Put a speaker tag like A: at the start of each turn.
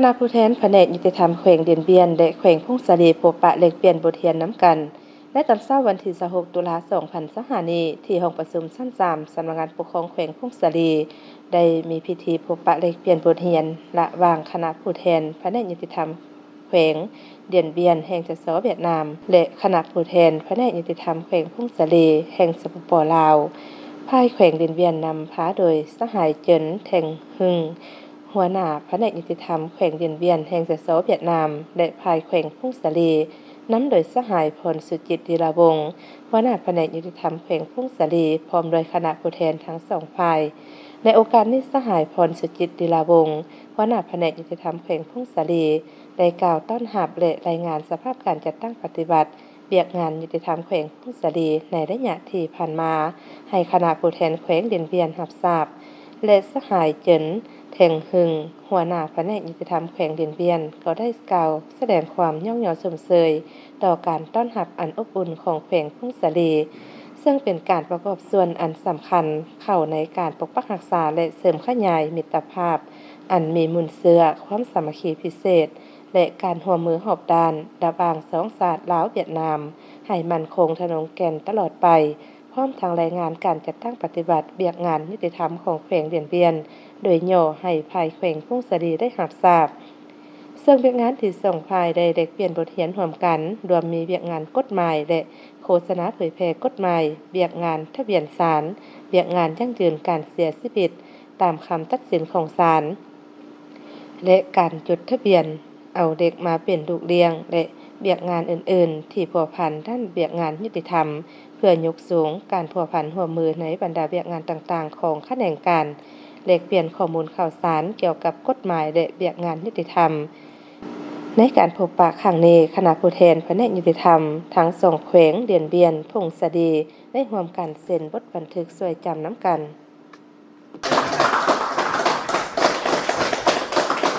A: ณะผู้แทนแผนกยุติธรรมแขวงเดียนเบียนและแขวงพงศาลีพบปะแลกเปลี่ยนบทเรียนน้ำกันและตอนเช้าวันที่26ตุลาคม2025นี้ที่ห้องประชุมชั้น3สำนักงานปกครองแขวงพงศาลีได้มีพิธีพบปะแลกเปลี่ยนบทเรียนระหว่างคณะผู้แทนแผนกยุติธรรมแขวงเดียนเบียนแห่งสเวียดนามและคณะผู้แทนแผนกยุติธรรมแขวงพงศาลีแห่งสปป.ลาวภายแขวงเดียนเบียนนำพาโดยสหายเจินแทงหึงหัวหน้าแผนกยุติธรรมแขวงเดียนเบียนแห่งสเวียดนามและภายแขวงพงศาลีนำโดยสหายพรสุจิตดีลาวงศ์หัวหน้าแผนกยุติธรรมแขวงพงศาลีพร้อมโดยคณะผู้แทนทั้งสองฝ่ายในโอกาสนี้สหายพรสุจิตดีลาวงศ์หัวหน้าแผนกยุติธรรมแขวงพงศาลีได้กล่าวต้อนรับและรายงานสภาพการจัดตั้งปฏิบัติเบียกงานยุติธรรมแขวงพงศาลีในระยะที่ผ่านมาให้คณะผู้แทนแขวงเดียนเบียนรับทราบและสหายเจินแทงหึงหัวหน้าแผนกยุติธรรมแขวงเดียนเบียนก็ได้กล่าวแสดงความย่องยอชมเชยต่อการต้อนรับอันอบอุ่นของแขวงพงศาลีซึ่งเป็นการประกอบส่วนอันสำคัญเข้าในการปกปักรักษาและเสริมขยายมิตรภาพอันมีมูลเสื่อความสามัคคีพิเศษและการร่วมมือหอบด้านระหว่างสองชาติลาวเวียดนามให้มั่นคงทะนงแก่นตลอดไปพร้อมทางรายงานการจัดตั้งปฏิบัติเบียกงานยุติธรรมของแขวงเดียนเบียนโดยย่อให้ภายแขวงพงศาลีได้รับทราบซึ่งเบียกงานที่ส่งภายได้แลกเปลี่ยนบทเรียนร่วมกันรวมมีเบียกงานกฎหมายและโฆษณาเผยแพร่กฎหมายเบียกงานทะเบียนศาลเบียกงานยั่งยืนการเสียชีวิตตามคำตัดสินของศาลและการจดทะเบียนเอาเด็กมาเป็นลูกเลี้ยงและเบียกงานอื่นๆที่พัวพันด้านเบียกงานยุติธรรมเพื่อยกสูงการพัวพันร่วมมือในบรรดาเบียกงานต่างๆของแขนงการแลกเปลี่ยนข้อมูลข่าวสารเกี่ยวกับกฎหมายและเบียกงานยุติธรรมในการพบปะครั้งนี้คณะผู้แทนแผนกยุติธรรมทั้งสองแขวงเดียนเบียนพงศาลีได้ร่วมกันเซ็นบทบันทึกช่วยจำน้ำกัน